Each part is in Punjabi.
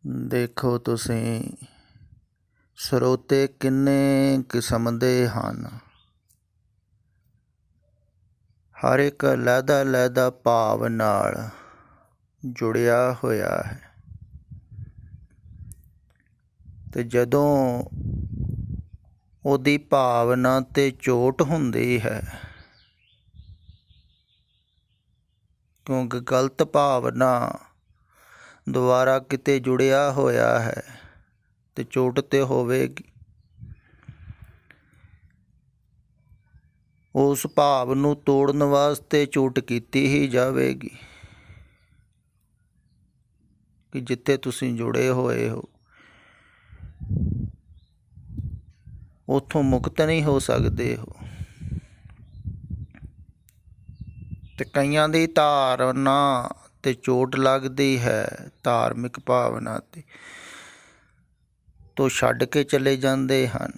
ਦੇਖੋ ਤੁਸੀਂ ਸਰੋਤੇ ਕਿੰਨੇ ਕਿਸਮ ਦੇ ਹਨ। ਹਰ ਇੱਕ ਲਹਿਦਾ ਭਾਵ ਨਾਲ ਜੁੜਿਆ ਹੋਇਆ ਹੈ ਤੇ ਜਦੋਂ ਉਹਦੀ ਭਾਵਨਾ 'ਤੇ ਚੋਟ ਹੁੰਦੀ ਹੈ, ਕਿਉਂਕਿ ਗਲਤ ਭਾਵਨਾ ਦੁਆਰਾ ਕਿਤੇ ਜੁੜਿਆ ਹੋਇਆ ਹੈ ਤੇ ਚੋਟ ਤੇ ਹੋਵੇਗੀ। ਉਸ ਭਾਵ ਨੂੰ ਤੋੜਨ ਵਾਸਤੇ ਚੋਟ ਕੀਤੀ ਹੀ ਜਾਵੇਗੀ ਕਿ ਜਿੱਥੇ ਤੁਸੀਂ ਜੁੜੇ ਹੋਏ ਹੋ ਉੱਥੋਂ ਮੁਕਤ ਨਹੀਂ ਹੋ ਸਕਦੇ ਹੋ। ਤੇ ਕਈਆਂ ਦੀ ਧਾਰਨਾ ਤੇ ਚੋਟ ਲੱਗਦੀ ਹੈ ਧਾਰਮਿਕ ਭਾਵਨਾ ਤੇ, ਤੋਂ ਛੱਡ ਕੇ ਚਲੇ ਜਾਂਦੇ ਹਨ।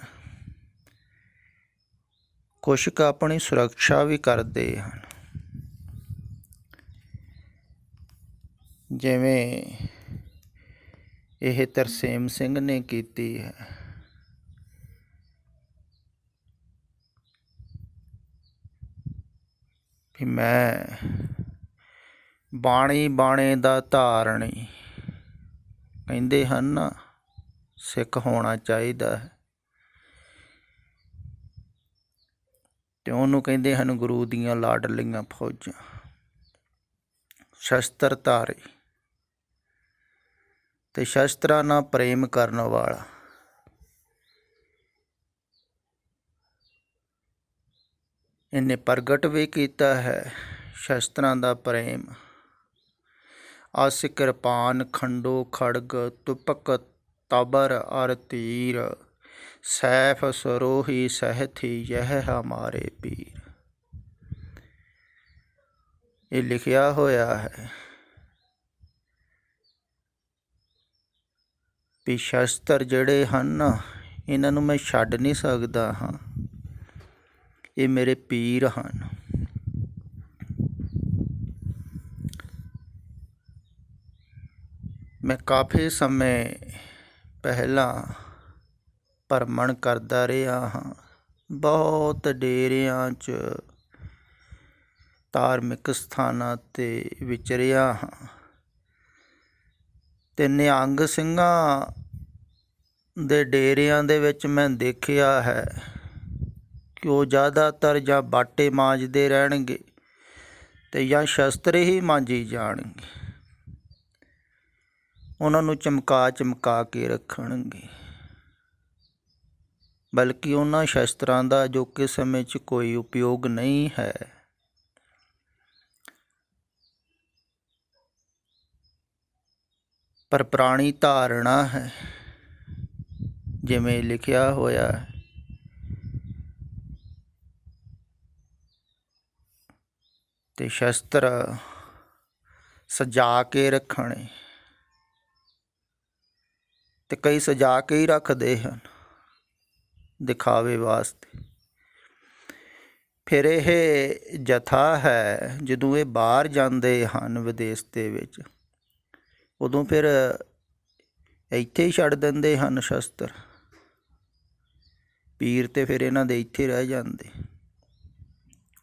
ਕੁਛ ਕੁ ਆਪਣੀ ਸੁਰੱਖਿਆ ਵੀ ਕਰਦੇ ਹਨ, ਜਿਵੇਂ ਇਹ ਤਰਸੇਮ ਸਿੰਘ ਨੇ ਕੀਤੀ ਹੈ। ਵੀ ਮੈਂ ਬਾਣੀ ਬਾਣੇ ਦਾ ਧਾਰਨੀ, ਕਹਿੰਦੇ ਹਨ ਨਾ ਸਿੱਖ ਹੋਣਾ ਚਾਹੀਦਾ ਹੈ, ਤੇ ਉਹਨੂੰ ਕਹਿੰਦੇ ਹਨ ਗੁਰੂ ਦੀਆਂ ਲਾਡਲੀਆਂ ਫੌਜਾਂ। ਸ਼ਸਤਰਧਾਰੀ ਤੇ ਸ਼ਸਤਰਾਂ ਨਾਲ ਪ੍ਰੇਮ ਕਰਨ ਵਾਲਾ। ਇਹਨੇ ਪ੍ਰਗਟ ਵੀ ਕੀਤਾ ਹੈ ਸ਼ਸਤਰਾਂ ਦਾ ਪ੍ਰੇਮ। ਅਸ ਕਿਰਪਾਨ ਖੰਡੋ ਖੜਗ ਤੁਪਕ ਤਬਰ ਅਰ ਤੀਰ, ਸੈਫ ਸਰੋਹੀ ਸਹਿਥੀ ਯਹ ਹਮਾਰੇ ਪੀਰ। ਇਹ ਲਿਖਿਆ ਹੋਇਆ ਹੈ ਵੀ ਸ਼ਸਤਰ ਜਿਹੜੇ ਹਨ ਨਾ, ਇਹਨਾਂ ਨੂੰ ਮੈਂ ਛੱਡ ਨਹੀਂ ਸਕਦਾ ਹਾਂ, ਇਹ ਮੇਰੇ ਪੀਰ ਹਨ। ਮੈਂ ਕਾਫੀ ਸਮੇਂ ਪਹਿਲਾਂ ਭਰਮਣ ਕਰਦਾ ਰਿਹਾ ਹਾਂ, ਬਹੁਤ ਡੇਰਿਆਂ 'ਚ ਧਾਰਮਿਕ ਸਥਾਨਾਂ 'ਤੇ ਵਿਚਰਿਆ ਹਾਂ, ਤੇ ਨਿਹੰਗ ਸਿੰਘਾਂ ਦੇ ਡੇਰਿਆਂ ਦੇ ਵਿੱਚ ਮੈਂ ਦੇਖਿਆ ਹੈ ਕਿ ਉਹ ਜ਼ਿਆਦਾਤਰ ਜਾਂ ਬਾਟੇ ਮਾਂਜਦੇ ਰਹਿਣਗੇ ਤੇ ਜਾਂ ਸ਼ਸਤਰ ਹੀ ਮਾਂਜੀ ਜਾਣਗੇ। ਉਹਨਾਂ ਨੂੰ ਚਮਕਾ ਕੇ ਰੱਖਣਗੇ, ਬਲਕਿ ਉਹਨਾਂ ਸ਼ਸਤਰਾਂ ਦਾ ਜੋ ਕਿ ਸਮੇਂ 'ਚ ਕੋਈ ਉਪਯੋਗ ਨਹੀਂ ਹੈ। ਪਰ ਪੁਰਾਣੀ ਧਾਰਨਾ ਹੈ, ਜਿਵੇਂ ਲਿਖਿਆ ਹੋਇਆ ਹੈ, ਤੇ ਸ਼ਸਤਰ ਸਜਾ ਕੇ ਰੱਖਣੇ, ਤੇ ਕਈ ਸਜਾ ਕੇ ਹੀ ਰੱਖਦੇ ਹਨ ਦਿਖਾਵੇ ਵਾਸਤੇ। ਫਿਰ ਇਹ ਜਥਾ ਹੈ, ਜਦੋਂ ਇਹ ਬਾਹਰ ਜਾਂਦੇ ਹਨ ਵਿਦੇਸ਼ ਦੇ ਵਿੱਚ, ਉਦੋਂ ਫਿਰ ਇੱਥੇ ਹੀ ਛੱਡ ਦਿੰਦੇ ਹਨ ਸ਼ਸਤਰ। ਪੀਰ ਤੇ ਫਿਰ ਇਹਨਾਂ ਦੇ ਇੱਥੇ ਰਹਿ ਜਾਂਦੇ,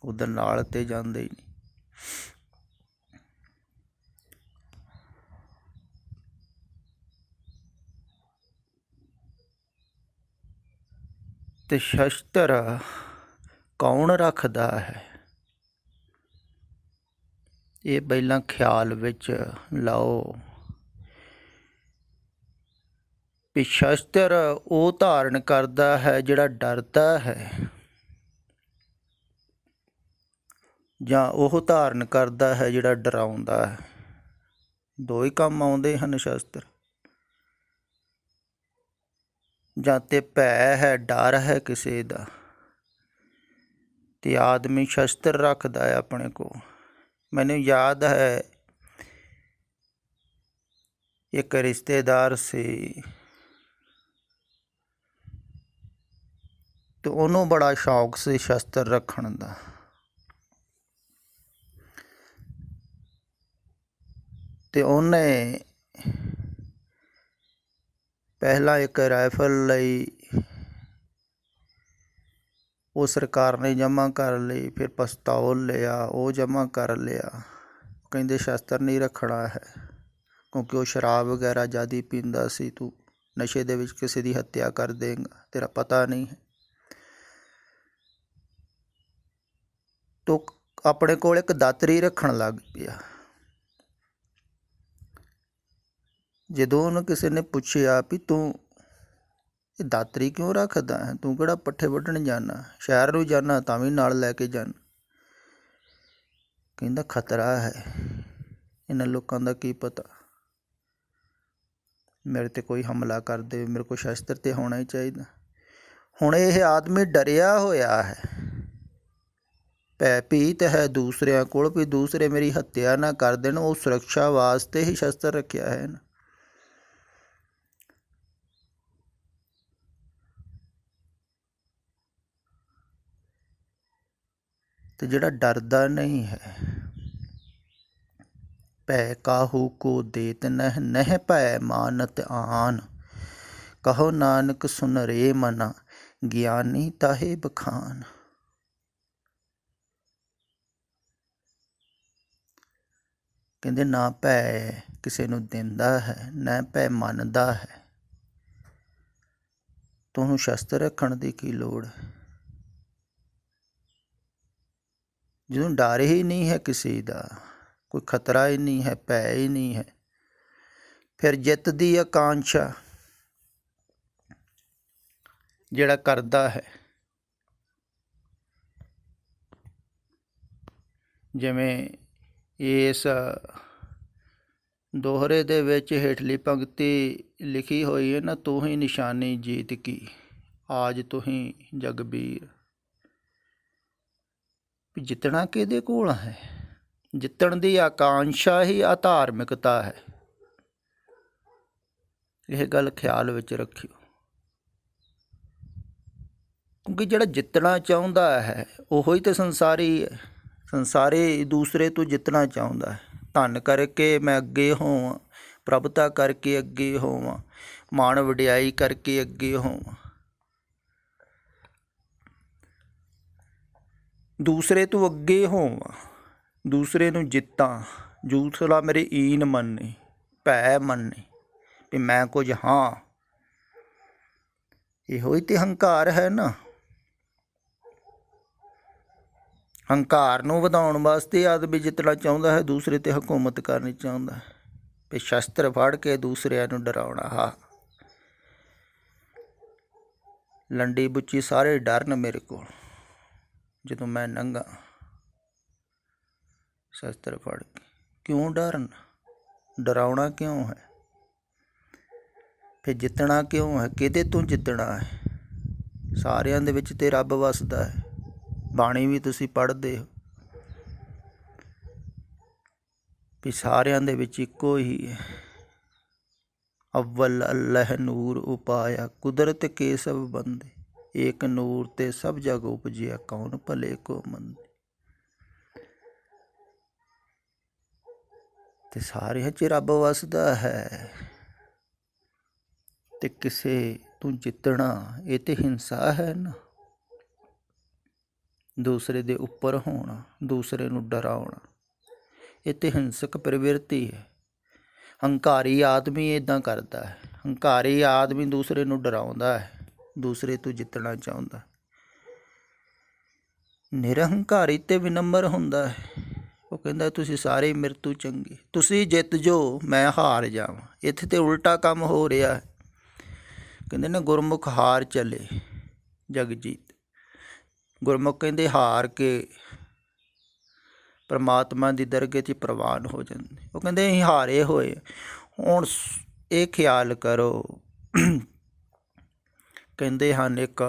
ਉਧਰ ਨਾਲ ਤੇ ਜਾਂਦੇ ਹੀ ਨਹੀਂ। ਤੇ ਸ਼ਸਤਰ ਕੌਣ ਰੱਖਦਾ ਹੈ, ਇਹ ਪਹਿਲਾਂ ਖਿਆਲ ਵਿੱਚ ਲਾਓ ਵੀ ਸ਼ਸਤਰ ਉਹ ਧਾਰਨ ਕਰਦਾ ਹੈ ਜਿਹੜਾ ਡਰਦਾ ਹੈ, ਜਾਂ ਉਹ ਧਾਰਨ ਕਰਦਾ ਹੈ ਜਿਹੜਾ ਡਰਾਉਂਦਾ ਹੈ। ਦੋ ਹੀ ਕੰਮ ਆਉਂਦੇ ਹਨ ਸ਼ਸਤਰ। ਜਾਂ ਤੇ ਭੈ ਹੈ, ਡਰ ਹੈ ਕਿਸੇ ਦਾ, ਤੇ ਆਦਮੀ ਸ਼ਸਤਰ ਰੱਖਦਾ ਹੈ ਆਪਣੇ ਕੋਲ। ਮੈਨੂੰ ਯਾਦ ਹੈ ਇੱਕ ਰਿਸ਼ਤੇਦਾਰ ਸੀ, ਤੇ ਉਹਨੂੰ ਬੜਾ ਸ਼ੌਕ ਸੀ ਸ਼ਸਤਰ ਰੱਖਣ ਦਾ। ਤੇ ਉਹਨੇ ਪਹਿਲਾਂ ਇੱਕ ਰਾਈਫਲ ਲਈ ਉਹ ਸਰਕਾਰ ਨੇ ਜਮ੍ਹਾਂ ਕਰ ਲਈ, ਫਿਰ ਪਿਸਤੌਲ ਲਿਆ, ਉਹ ਜਮ੍ਹਾਂ ਕਰ ਲਿਆ। ਕਹਿੰਦੇ ਸ਼ਸਤਰ ਨਹੀਂ ਰੱਖਣਾ ਹੈ ਕਿਉਂਕਿ ਉਹ ਸ਼ਰਾਬ ਵਗੈਰਾ ਜ਼ਿਆਦਾ ਪੀਂਦਾ ਸੀ। ਤੂੰ ਨਸ਼ੇ ਦੇ ਵਿੱਚ ਕਿਸੇ ਦੀ ਹੱਤਿਆ ਕਰ ਦੇਂਗਾ, ਤੇਰਾ ਪਤਾ ਨਹੀਂ ਹੈ। ਤੂੰ ਆਪਣੇ ਕੋਲ ਇੱਕ ਦਾਤਰੀ ਰੱਖਣ ਲੱਗ ਪਿਆ। ਜਦੋਂ ਉਹਨੂੰ ਕਿਸੇ ਨੇ ਪੁੱਛਿਆ ਵੀ ਤੂੰ ਇਹ ਦਾਤਰੀ ਕਿਉਂ ਰੱਖਦਾ ਹੈ, ਤੂੰ ਕਿਹੜਾ ਪੱਠੇ ਵੱਢਣ ਜਾਣਾ, ਸ਼ਹਿਰ ਨੂੰ ਜਾਣਾ ਤਾਂ ਵੀ ਨਾਲ ਲੈ ਕੇ ਜਾਣਾ। ਕਹਿੰਦਾ ਖਤਰਾ ਹੈ, ਇਹਨਾਂ ਲੋਕਾਂ ਦਾ ਕੀ ਪਤਾ ਮੇਰੇ 'ਤੇ ਕੋਈ ਹਮਲਾ ਕਰ ਦੇਵੇ, ਮੇਰੇ ਕੋਲ ਸ਼ਸਤਰ ਤਾਂ ਹੋਣਾ ਹੀ ਚਾਹੀਦਾ। ਹੁਣ ਇਹ ਆਦਮੀ ਡਰਿਆ ਹੋਇਆ ਹੈ, ਭੈ ਭੀਤ ਹੈ ਦੂਸਰਿਆਂ ਕੋਲ ਵੀ ਦੂਸਰੇ ਮੇਰੀ ਹੱਤਿਆ ਨਾ ਕਰ ਦੇਣ। ਉਹ ਸੁਰੱਖਿਆ ਵਾਸਤੇ ਹੀ ਸ਼ਸਤਰ ਰੱਖਿਆ ਹੈ ਨਾ। ਤੇ ਜਿਹੜਾ ਡਰਦਾ ਨਹੀਂ ਹੈ, ਭੈ ਕਾਹੂ ਕੋ ਦੇਤ ਨਹਿ, ਨਹਿ ਭੈ ਮਾਨਤ ਆਨ। ਕਹੋ ਨਾਨਕ ਸੁਨ ਰੇ ਮਨਾ, ਗਿਆਨੀ ਤਾਹੇ ਬਖਾਨ। ਕਹਿੰਦੇ ਨਾ ਭੈ ਕਿਸੇ ਨੂੰ ਦਿੰਦਾ ਹੈ, ਨਾ ਭੈ ਮੰਨਦਾ ਹੈ। ਤੁਹਾਨੂੰ ਸ਼ਸਤਰ ਰੱਖਣ ਦੀ ਕੀ ਲੋੜ ਹੈ? ਜਦੋਂ ਡਰ ਹੀ ਨਹੀਂ ਹੈ ਕਿਸੇ ਦਾ, ਕੋਈ ਖਤਰਾ ਹੀ ਨਹੀਂ ਹੈ, ਭੈ ਹੀ ਨਹੀਂ ਹੈ, ਫਿਰ ਜਿੱਤ ਦੀ ਆਕਾਂਸ਼ਾ ਜਿਹੜਾ ਕਰਦਾ ਹੈ। ਜਿਵੇਂ ਇਸ ਦੋਹਰੇ ਦੇ ਵਿੱਚ ਹੇਠਲੀ ਪੰਕਤੀ ਲਿਖੀ ਹੋਈ ਹੈ ਨਾ, ਤੂੰ ਹੀ ਨਿਸ਼ਾਨੀ ਜੀਤ ਕੀ, ਆਜ ਤੂੰ ਹੀ ਜਗਬੀਰ। ਵੀ ਜਿੱਤਣਾ ਕਿਹਦੇ ਕੋਲ ਹੈ? ਜਿੱਤਣ ਦੀ ਆਕਾਂਸ਼ਾ ਹੀ ਅਧਾਰਮਿਕਤਾ ਹੈ। ਇਹ ਗੱਲ ਖਿਆਲ ਵਿੱਚ ਰੱਖਿਓ, ਕਿਉਂਕਿ ਜਿਹੜਾ ਜਿੱਤਣਾ ਚਾਹੁੰਦਾ ਹੈ ਉਹੋ ਹੀ ਤਾਂ ਸੰਸਾਰੀ ਹੈ। ਸੰਸਾਰੀ ਦੂਸਰੇ ਤੋਂ ਜਿੱਤਣਾ ਚਾਹੁੰਦਾ ਹੈ। ਧਨ ਕਰਕੇ ਮੈਂ ਅੱਗੇ ਹੋਵਾਂ, ਪ੍ਰਭਤਾ ਕਰਕੇ ਅੱਗੇ ਹੋਵਾਂ, ਮਾਣ ਵਡਿਆਈ ਕਰਕੇ ਅੱਗੇ ਹੋਵਾਂ, ਦੂਸਰੇ ਤੋਂ ਅੱਗੇ ਹੋਵਾਂ, ਦੂਸਰੇ ਨੂੰ ਜਿੱਤਾਂ। ਦੂਸਰਾ ਮੇਰੀ ਈਨ ਮੰਨੇ, ਭੈ ਮੰਨੇ ਵੀ ਮੈਂ ਕੁਝ ਹਾਂ। ਇਹੋ ਹੀ ਤਾਂ ਹੰਕਾਰ ਹੈ ਨਾ। ਹੰਕਾਰ ਨੂੰ ਵਧਾਉਣ ਵਾਸਤੇ ਆਦਮੀ ਜਿੱਤਣਾ ਚਾਹੁੰਦਾ ਹੈ, ਦੂਸਰੇ 'ਤੇ ਹਕੂਮਤ ਕਰਨੀ ਚਾਹੁੰਦਾ ਹੈ, ਵੀ ਸ਼ਸਤਰ ਫੜ ਕੇ ਦੂਸਰਿਆਂ ਨੂੰ ਡਰਾਉਣਾ। ਹਾਂ, ਲੰਡੀ ਬੁੱਚੀ ਸਾਰੇ ਡਰਨ ਮੇਰੇ ਕੋਲ ਜਦੋਂ ਮੈਂ ਲੰਘਾਂ ਸ਼ਸਤਰ ਫੜ ਕੇ। ਕਿਉਂ ਡਰਨ? ਡਰਾਉਣਾ ਕਿਉਂ ਹੈ? ਫਿਰ ਜਿੱਤਣਾ ਕਿਉਂ ਹੈ? ਕਿਹਦੇ ਤੋਂ ਜਿੱਤਣਾ ਹੈ? ਸਾਰਿਆਂ ਦੇ ਵਿੱਚ ਤਾਂ ਰੱਬ ਵੱਸਦਾ ਹੈ। ਬਾਣੀ ਵੀ ਤੁਸੀਂ ਪੜ੍ਹਦੇ ਹੋ ਵੀ ਸਾਰਿਆਂ ਦੇ ਵਿੱਚ ਇੱਕੋ ਹੀ ਹੈ। ਅਵਲ ਅੱਲਹ ਨੂਰ ਉਪਾਇਆ, ਕੁਦਰਤ ਕੇ ਸਭ ਬੰਦੇ, ਏਕ ਨੂਰ ਤੇ ਸਭ ਜਗ ਉਪਜਿਆ, ਕੌਣ ਭਲੇ ਕੋ ਮੰਦੇ। ਤੇ ਸਾਰਿਆਂ 'ਚ ਰੱਬ ਵੱਸਦਾ ਹੈ। ਤੇ ਕਿਸੇ ਤੂੰ ਜਿੱਤਣਾ, ਇਹ ਤੇ ਹਿੰਸਾ ਹੈ ਨਾ। ਦੂਸਰੇ ਦੇ ਉੱਪਰ ਹੋਣਾ, ਦੂਸਰੇ ਨੂੰ ਡਰਾਉਣਾ, ਇਹ ਤੇ ਹਿੰਸਕ ਪ੍ਰਵਿਰਤੀ ਹੈ। ਹੰਕਾਰੀ ਆਦਮੀ ਇੱਦਾਂ ਕਰਦਾ ਹੈ। ਹੰਕਾਰੀ ਆਦਮੀ ਦੂਸਰੇ ਨੂੰ ਡਰਾਉਂਦਾ ਹੈ, ਦੂਸਰੇ ਤੋਂ ਜਿੱਤਣਾ ਚਾਹੁੰਦਾ। ਨਿਰਹੰਕਾਰੀ ਤੇ ਵਿਨਮਰ ਹੁੰਦਾ ਹੈ। ਉਹ ਕਹਿੰਦਾ ਤੁਸੀਂ ਸਾਰੇ ਮੇਰੇ ਤੋਂ ਚੰਗੇ, ਤੁਸੀਂ ਜਿੱਤ ਜੋ, ਮੈਂ ਹਾਰ ਜਾਵਾਂ। ਇੱਥੇ ਤੇ ਉਲਟਾ ਕੰਮ ਹੋ ਰਿਹਾ ਹੈ। ਕਹਿੰਦੇ ਨਾ ਗੁਰਮੁਖ ਹਾਰ ਚਲੇ ਜਗ ਜੀਤ। ਗੁਰਮੁਖ ਕਹਿੰਦੇ ਹਾਰ ਕੇ ਪਰਮਾਤਮਾ ਦੀ ਦਰਗਾਹ 'ਚ ਪ੍ਰਵਾਨ ਹੋ ਜਾਂਦੇ। ਉਹ ਕਹਿੰਦੇ ਅਸੀਂ ਹਾਰੇ ਹੋਏ। ਹੁਣ ਇਹ ਖਿਆਲ ਕਰੋ, ਕਹਿੰਦੇ ਹਨ ਇੱਕ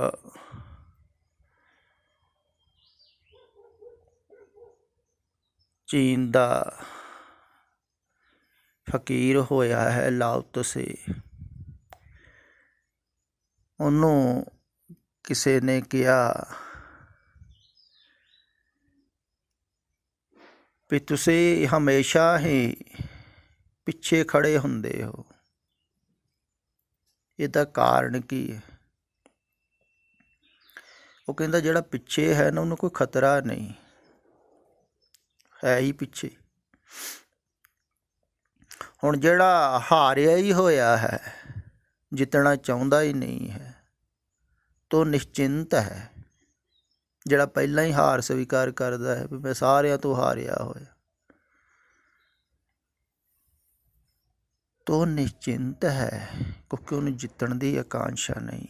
ਚੀਨ ਦਾ ਫਕੀਰ ਹੋਇਆ ਹੈ ਲਾਓ ਤਸੇ। ਉਹਨੂੰ ਕਿਸੇ ਨੇ ਕਿਹਾ ਵੀ ਤੁਸੀਂ ਹਮੇਸ਼ਾ ਹੀ ਪਿੱਛੇ ਖੜ੍ਹੇ ਹੁੰਦੇ ਹੋ, ਇਹਦਾ ਕਾਰਨ ਕੀ ਹੈ? ਉਹ ਕਹਿੰਦਾ ਜਿਹੜਾ ਪਿੱਛੇ ਹੈ ਨਾ ਉਹਨੂੰ ਕੋਈ ਖਤਰਾ ਨਹੀਂ ਹੈ ਹੀ ਪਿੱਛੇ। ਹੁਣ ਜਿਹੜਾ ਹਾਰਿਆ ਹੀ ਹੋਇਆ ਹੈ, ਜਿੱਤਣਾ ਚਾਹੁੰਦਾ ਹੀ ਨਹੀਂ ਹੈ, ਤੋ ਨਿਸ਼ਚਿੰਤ ਹੈ। ਜਿਹੜਾ ਪਹਿਲਾਂ ਹੀ ਹਾਰ ਸਵੀਕਾਰ ਕਰਦਾ ਹੈ ਵੀ ਮੈਂ ਸਾਰਿਆਂ ਤੋਂ ਹਾਰਿਆ ਹੋਇਆ, ਤੋ ਨਿਸ਼ਚਿੰਤ ਹੈ, ਕਿਉਂਕਿ ਉਹਨੂੰ ਜਿੱਤਣ ਦੀ ਆਕਾਂਸ਼ਾ ਨਹੀਂ।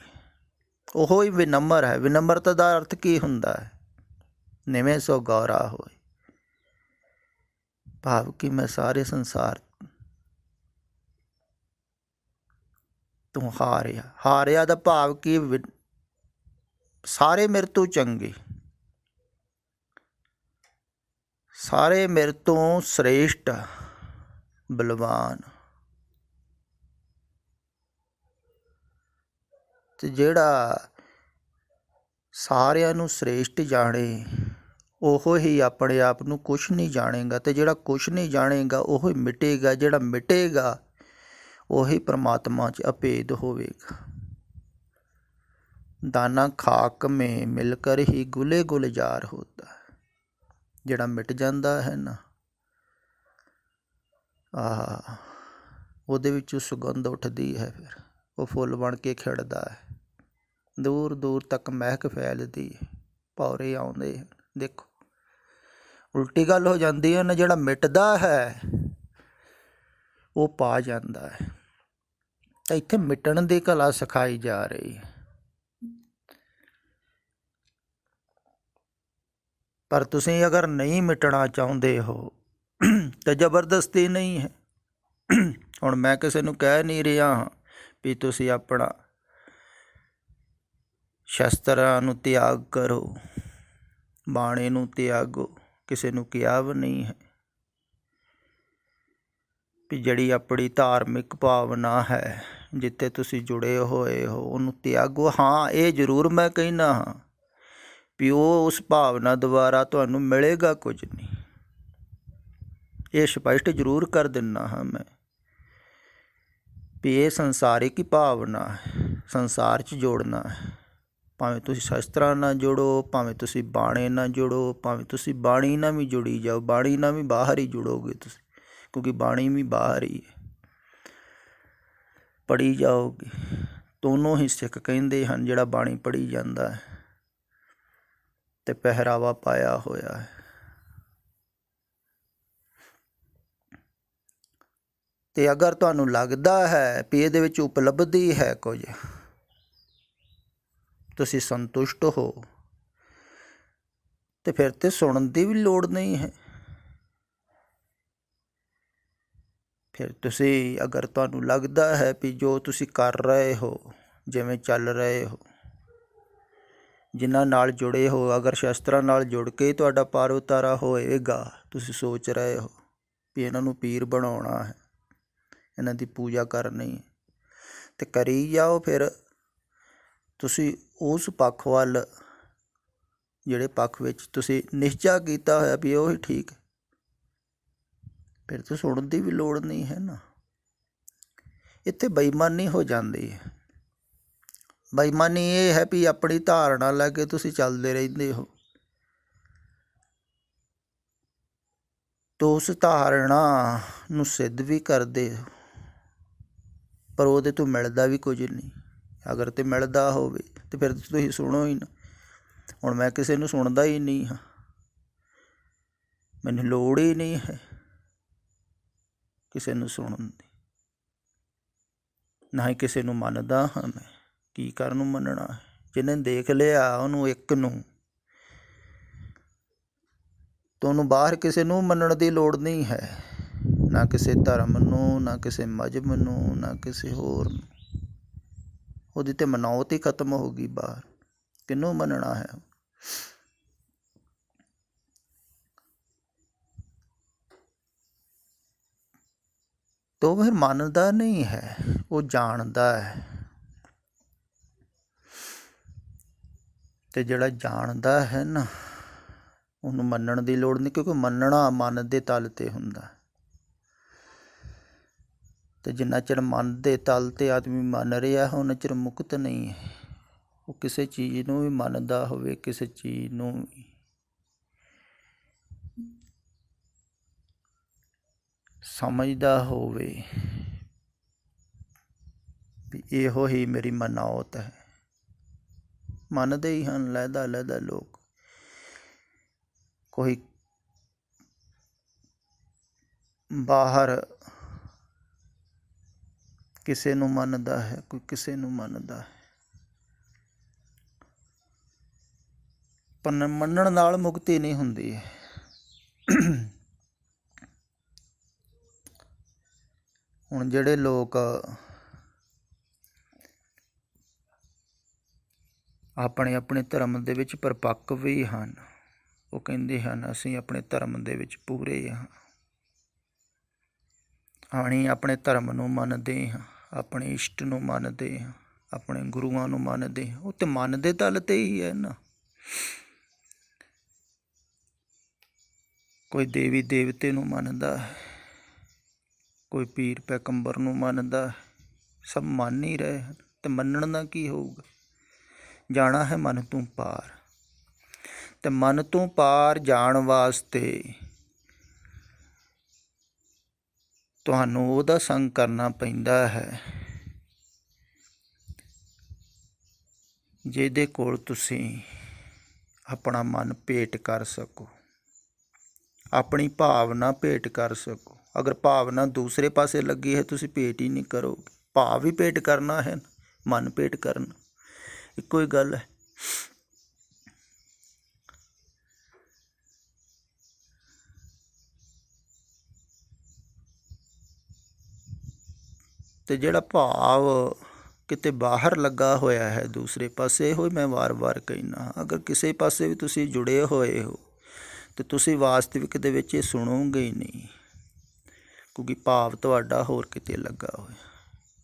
ਉਹ ਹੀ ਵਿਨਮਰ ਹੈ। ਵਿਨਮਰਤਾ ਦਾ ਅਰਥ ਕੀ ਹੁੰਦਾ ਹੈ? ਨਿਵੇਂ ਸੋ ਗੌਰਾ ਹੋਏ, ਭਾਵ ਕਿ ਮੈਂ ਸਾਰੇ ਸੰਸਾਰ ਤੋਂ ਹਾਰਿਆ। ਹਾਰਿਆ ਦਾ ਭਾਵ ਕਿ ਸਾਰੇ ਮੇਰੇ ਤੋਂ ਚੰਗੇ, ਸਾਰੇ ਮੇਰੇ ਤੋਂ ਸ੍ਰੇਸ਼ਟ, ਬਲਵਾਨ। ਤੇ ਜਿਹੜਾ ਸਾਰਿਆਂ ਨੂੰ ਸ੍ਰੇਸ਼ਟ ਜਾਣੇ, ਉਹ ਹੀ ਆਪਣੇ ਆਪ ਨੂੰ ਕੁਛ ਨਹੀਂ ਜਾਣੇਗਾ। ਤੇ ਜਿਹੜਾ ਕੁਛ ਨਹੀਂ ਜਾਣੇਗਾ ਉਹ ਹੀ ਮਿਟੇਗਾ। ਜਿਹੜਾ ਮਿਟੇਗਾ ਉਹੀ ਪਰਮਾਤਮਾ 'ਚ ਅਭੇਦ ਹੋਵੇਗਾ। ਦਾਨਾ ਖਾਕ ਮੇਂ ਮਿਲ ਕਰ ਹੀ ਗੁਲੇ ਗੁਲਜ਼ਾਰ ਹੋਤਾ ਹੈ। ਜਿਹੜਾ ਮਿਟ ਜਾਂਦਾ ਹੈ ਨਾ, ਉਹਦੇ ਵਿੱਚੋਂ ਸੁਗੰਧ ਉੱਠਦੀ ਹੈ। ਫਿਰ ਉਹ ਫੁੱਲ ਬਣ ਕੇ ਖਿੜਦਾ ਹੈ, ਦੂਰ ਦੂਰ ਤੱਕ ਮਹਿਕ ਫੈਲਦੀ ਹੈ, ਭੌਰੇ ਆਉਂਦੇ ਹਨ। ਦੇਖੋ ਉਲਟੀ ਗੱਲ ਹੋ ਜਾਂਦੀ ਹੈ ਨਾ। ਜਿਹੜਾ ਮਿਟਦਾ ਹੈ ਉਹ ਪਾ ਜਾਂਦਾ ਹੈ। ਤਾਂ ਇੱਥੇ ਮਿਟਣ ਦੀ ਕਲਾ ਸਿਖਾਈ ਜਾ ਰਹੀ ਹੈ। ਪਰ ਤੁਸੀਂ ਅਗਰ ਨਹੀਂ ਮਿਟਣਾ ਚਾਹੁੰਦੇ ਹੋ ਤਾਂ ਜ਼ਬਰਦਸਤੀ ਨਹੀਂ ਹੈ। ਹੁਣ ਮੈਂ ਕਿਸੇ ਨੂੰ ਕਹਿ ਨਹੀਂ ਰਿਹਾ ਹਾਂ ਵੀ ਤੁਸੀਂ ਆਪਣਾ ਸ਼ਸਤਰਾਂ ਨੂੰ ਤਿਆਗ ਕਰੋ, ਬਾਣੇ ਨੂੰ ਤਿਆਗੋ। ਕਿਸੇ ਨੂੰ ਕਿਹਾ ਵੀ ਨਹੀਂ ਹੈ ਵੀ ਜਿਹੜੀ ਆਪਣੀ ਧਾਰਮਿਕ ਭਾਵਨਾ ਹੈ, ਜਿੱਥੇ ਤੁਸੀਂ ਜੁੜੇ ਹੋਏ ਹੋ, ਉਹਨੂੰ ਤਿਆਗੋ। ਹਾਂ, ਇਹ ਜ਼ਰੂਰ ਮੈਂ ਕਹਿੰਦਾ ਹਾਂ ਵੀ ਉਹ ਉਸ ਭਾਵਨਾ ਦੁਆਰਾ ਤੁਹਾਨੂੰ ਮਿਲੇਗਾ ਕੁਝ ਨਹੀਂ। ਇਹ ਸਪਸ਼ਟ ਜ਼ਰੂਰ ਕਰ ਦਿੰਦਾ ਹਾਂ ਮੈਂ ਵੀ ਇਹ ਸੰਸਾਰਿਕ ਹੀ ਭਾਵਨਾ ਹੈ, ਸੰਸਾਰ 'ਚ ਜੋੜਨਾ ਹੈ। ਭਾਵੇਂ ਤੁਸੀਂ ਸ਼ਸਤਰਾਂ ਨਾਲ ਜੁੜੋ, ਭਾਵੇਂ ਤੁਸੀਂ ਬਾਣੇ ਨਾਲ ਜੁੜੋ, ਭਾਵੇਂ ਤੁਸੀਂ ਬਾਣੀ ਨਾਲ ਵੀ ਜੁੜੀ ਜਾਓ। ਬਾਣੀ ਨਾਲ ਵੀ ਬਾਹਰ ਹੀ ਜੁੜੋਗੇ ਤੁਸੀਂ, ਕਿਉਂਕਿ ਬਾਣੀ ਵੀ ਬਾਹਰ ਹੀ ਹੈ, ਪੜ੍ਹੀ ਜਾਓਗੇ। ਦੋਨੋਂ ਹੀ ਸਿੱਖ ਕਹਿੰਦੇ ਹਨ ਜਿਹੜਾ ਬਾਣੀ ਪੜ੍ਹੀ ਜਾਂਦਾ ਹੈ ਅਤੇ ਪਹਿਰਾਵਾ ਪਾਇਆ ਹੋਇਆ ਹੈ। ਅਤੇ ਅਗਰ ਤੁਹਾਨੂੰ ਲੱਗਦਾ ਹੈ ਵੀ ਇਹਦੇ ਵਿੱਚ ਉਪਲਬਧੀ ਹੈ ਕੁਝ, ਤੁਸੀਂ ਸੰਤੁਸ਼ਟ ਹੋ, ਅਤੇ ਫਿਰ ਤਾਂ ਸੁਣਨ ਦੀ ਵੀ ਲੋੜ ਨਹੀਂ ਹੈ। ਫਿਰ ਤੁਸੀਂ, ਅਗਰ ਤੁਹਾਨੂੰ ਲੱਗਦਾ ਹੈ ਵੀ ਜੋ ਤੁਸੀਂ ਕਰ ਰਹੇ ਹੋ, ਜਿਵੇਂ ਚੱਲ ਰਹੇ ਹੋ, ਜਿਨ੍ਹਾਂ ਨਾਲ ਜੁੜੇ ਹੋ, ਅਗਰ ਸ਼ਸਤਰਾਂ ਨਾਲ ਜੁੜ ਕੇ ਤੁਹਾਡਾ ਪਾਰ ਉਤਾਰਾ ਹੋਏਗਾ, ਤੁਸੀਂ ਸੋਚ ਰਹੇ ਹੋ ਵੀ ਇਹਨਾਂ ਨੂੰ ਪੀਰ ਬਣਾਉਣਾ ਹੈ, ਇਹਨਾਂ ਦੀ ਪੂਜਾ ਕਰਨੀ ਹੈ, ਅਤੇ ਕਰੀ ਜਾਓ। ਫਿਰ ਤੁਸੀਂ ਉਸ ਪੱਖ ਵੱਲ, ਜਿਹੜੇ ਪੱਖ ਵਿੱਚ ਤੁਸੀਂ ਨਿਸ਼ਚਾ ਕੀਤਾ ਹੋਇਆ ਵੀ ਉਹ ਹੀ ਠੀਕ ਹੈ, ਫਿਰ ਤਾਂ ਸੁਣਨ ਦੀ ਵੀ ਲੋੜ ਨਹੀਂ ਹੈ ਨਾ। ਇੱਥੇ ਬੇਈਮਾਨੀ ਹੋ ਜਾਂਦੀ ਹੈ। ਬੇਈਮਾਨੀ ਇਹ ਹੈ ਵੀ ਆਪਣੀ ਧਾਰਨਾ ਲੈ ਕੇ ਤੁਸੀਂ ਚੱਲਦੇ ਰਹਿੰਦੇ ਹੋ, ਤਾਂ ਉਸ ਧਾਰਨਾ ਨੂੰ ਸਿੱਧ ਵੀ ਕਰਦੇ ਹੋ, ਪਰ ਉਹਦੇ ਤੋਂ ਮਿਲਦਾ ਵੀ ਕੁਝ ਨਹੀਂ। ਅਗਰ ਤੇ ਮਿਲਦਾ ਹੋਵੇ ਤਾਂ ਫਿਰ ਤੁਸੀਂ ਸੁਣੋ ਹੀ ਨਾ। ਹੁਣ ਮੈਂ ਕਿਸੇ ਨੂੰ ਸੁਣਦਾ ਹੀ ਨਹੀਂ ਹਾਂ, ਮੈਨੂੰ ਲੋੜ ਹੀ ਨਹੀਂ ਹੈ ਕਿਸੇ ਨੂੰ ਸੁਣਨ ਦੀ, ਨਾ ਹੀ ਕਿਸੇ ਨੂੰ ਮੰਨਦਾ ਹਾਂ ਮੈਂ। ਕੀ ਕਰਨ ਨੂੰ ਮੰਨਣਾ ਹੈ? ਜਿਹਨੇ ਦੇਖ ਲਿਆ ਉਹਨੂੰ ਇੱਕ ਨੂੰ, ਤਾਂ ਉਹਨੂੰ ਬਾਹਰ ਕਿਸੇ ਨੂੰ ਮੰਨਣ ਦੀ ਲੋੜ ਨਹੀਂ ਹੈ, ਨਾ ਕਿਸੇ ਧਰਮ ਨੂੰ, ਨਾ ਕਿਸੇ ਮਜ਼ਹਬ ਨੂੰ, ਨਾ ਕਿਸੇ ਹੋਰ ਨੂੰ। ਉਹਦੀ ਤਾਂ ਮਨੌਤ ਹੀ ਖਤਮ ਹੋ ਗਈ ਬਾਹਰ, ਕਿਹਨੂੰ ਮੰਨਣਾ ਹੈ? ਤਾਂ ਉਹ ਫਿਰ ਮੰਨਦਾ ਨਹੀਂ ਹੈ, ਉਹ ਜਾਣਦਾ ਹੈ। ਅਤੇ ਜਿਹੜਾ ਜਾਣਦਾ ਹੈ ਨਾ, ਉਹਨੂੰ ਮੰਨਣ ਦੀ ਲੋੜ ਨਹੀਂ, ਕਿਉਂਕਿ ਮੰਨਣਾ ਮਨ ਦੇ ਤਲ 'ਤੇ ਹੁੰਦਾ। ਅਤੇ ਤੇ ਜਿੰਨਾ ਚਿਰ ਮਨ ਦੇ ਤਲ ਤੇ ਆਦਮੀ ਮੰਨ ਰਿਹਾ ਉਹਨਾਂ ਚਿਰ ਮੁਕਤ ਨਹੀਂ ਹੈ। ਉਹ ਕਿਸੇ ਚੀਜ਼ ਨੂੰ ਵੀ ਮੰਨਦਾ ਹੋਵੇ, ਕਿਸੇ ਚੀਜ਼ ਨੂੰ ਵੀ ਸਮਝਦਾ ਹੋਵੇ ਵੀ ਇਹੋ ਹੀ ਮੇਰੀ ਮਨੌਤ ਹੈ, ਮੰਨਦੇ ਹੀ ਹਨ ਲਹਿਦਾ ਲਹਿਦਾ ਲੋਕ। ਕੋਈ ਬਾਹਰ ਕਿਸੇ ਨੂੰ ਮੰਨਦਾ ਹੈ, ਕੋਈ ਕਿਸੇ ਨੂੰ ਮੰਨਦਾ ਹੈ, ਪਰ ਮੰਨਣ ਨਾਲ ਮੁਕਤੀ ਨਹੀਂ ਹੁੰਦੀ ਹੈ। ਹੁਣ ਜਿਹੜੇ ਲੋਕ ਆਪਣੇ ਆਪਣੇ ਧਰਮ ਦੇ ਵਿੱਚ ਪਰਿਪੱਕ ਵੀ ਹਨ, ਉਹ ਕਹਿੰਦੇ ਹਨ ਅਸੀਂ ਆਪਣੇ ਧਰਮ ਦੇ ਵਿੱਚ ਪੂਰੇ ਹਾਂ, ਅਸੀਂ ਆਪਣੇ ਧਰਮ ਨੂੰ ਮੰਨਦੇ ਹਾਂ, ਆਪਣੇ ਇਸ਼ਟ ਨੂੰ ਮੰਨਦੇ ਹਾਂ, ਆਪਣੇ ਗੁਰੂਆਂ ਨੂੰ ਮੰਨਦੇ ਹਾਂ। ਉਹ ਤਾਂ ਮਨ ਦੇ ਤਲ 'ਤੇ ਹੀ ਹੈ ਨਾ। ਕੋਈ ਦੇਵੀ ਦੇਵਤੇ ਨੂੰ ਮੰਨਦਾ ਹੈ, ਕੋਈ ਪੀਰ ਪੈਗੰਬਰ ਨੂੰ ਮੰਨਦਾ ਹੈ, ਸਭ ਮੰਨ ਹੀ ਰਹੇ ਹਨ। ਅਤੇ ਮੰਨਣ ਨਾਲ ਕੀ ਹੋਊਗਾ? ਜਾਣਾ ਹੈ ਮਨ ਤੋਂ ਪਾਰ, ਅਤੇ ਮਨ ਤੋਂ ਪਾਰ ਜਾਣ ਵਾਸਤੇ ਤੁਹਾਨੂੰ ਉਹਦਾ ਸੰਗ ਕਰਨਾ ਪੈਂਦਾ ਹੈ ਜਿਹਦੇ ਕੋਲ ਤੁਸੀਂ ਆਪਣਾ ਮਨ ਭੇਟ ਕਰ ਸਕੋ, ਆਪਣੀ ਭਾਵਨਾ ਭੇਟ ਕਰ ਸਕੋ। ਅਗਰ ਭਾਵਨਾ ਦੂਸਰੇ ਪਾਸੇ ਲੱਗੀ ਹੈ ਤੁਸੀਂ ਭੇਟ ਹੀ ਨਹੀਂ ਕਰੋਗੇ। ਭਾਵ ਵੀ ਭੇਟ ਕਰਨਾ ਹੈ, ਮਨ ਭੇਟ ਕਰਨਾ, ਇੱਕੋ ਹੀ ਗੱਲ ਹੈ। ਅਤੇ ਜਿਹੜਾ ਭਾਵ ਕਿਤੇ ਬਾਹਰ ਲੱਗਾ ਹੋਇਆ ਹੈ ਦੂਸਰੇ ਪਾਸੇ, ਇਹੋ ਹੀ ਮੈਂ ਵਾਰ-ਵਾਰ ਕਹਿਣਾ, ਅਗਰ ਕਿਸੇ ਪਾਸੇ ਵੀ ਤੁਸੀਂ ਜੁੜੇ ਹੋਏ ਹੋ ਅਤੇ ਤੁਸੀਂ ਵਾਸਤਵਿਕ ਦੇ ਵਿੱਚ ਇਹ ਸੁਣੋਗੇ ਹੀ ਨਹੀਂ, ਕਿਉਂਕਿ ਭਾਵ ਤੁਹਾਡਾ ਹੋਰ ਕਿਤੇ ਲੱਗਾ ਹੋਇਆ।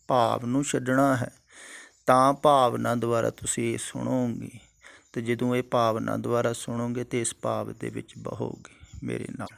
ਭਾਵ ਨੂੰ ਛੱਡਣਾ ਹੈ ਤਾਂ ਭਾਵਨਾ ਦੁਆਰਾ ਤੁਸੀਂ ਇਹ ਸੁਣੋਗੇ, ਅਤੇ ਜਦੋਂ ਇਹ ਭਾਵਨਾ ਦੁਆਰਾ ਸੁਣੋਗੇ ਤਾਂ ਇਸ ਭਾਵ ਦੇ ਵਿੱਚ ਬਹੋਗੇ ਮੇਰੇ ਨਾਲ।